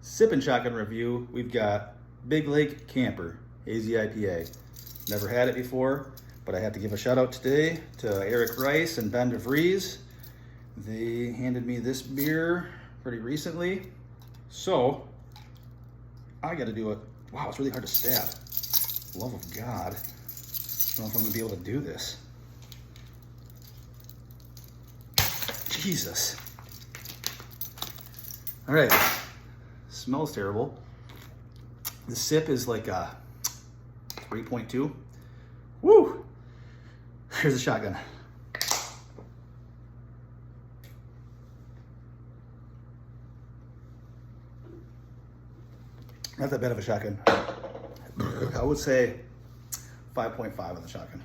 Sipping shotgun review, we've got Big Lake Camper Hazy IPA. Never had it before, but I have to give a shout out today to Eric Rice and Ben DeVries. They handed me this beer pretty recently, so I got to do it. Wow, it's really hard to stab. Love of God. I don't know if I'm gonna be able to do this. Jesus. All right, smells terrible. The sip is like a 3.2. Woo! Here's a shotgun. Not that bad of a shotgun. I would say 5.5 on the shotgun.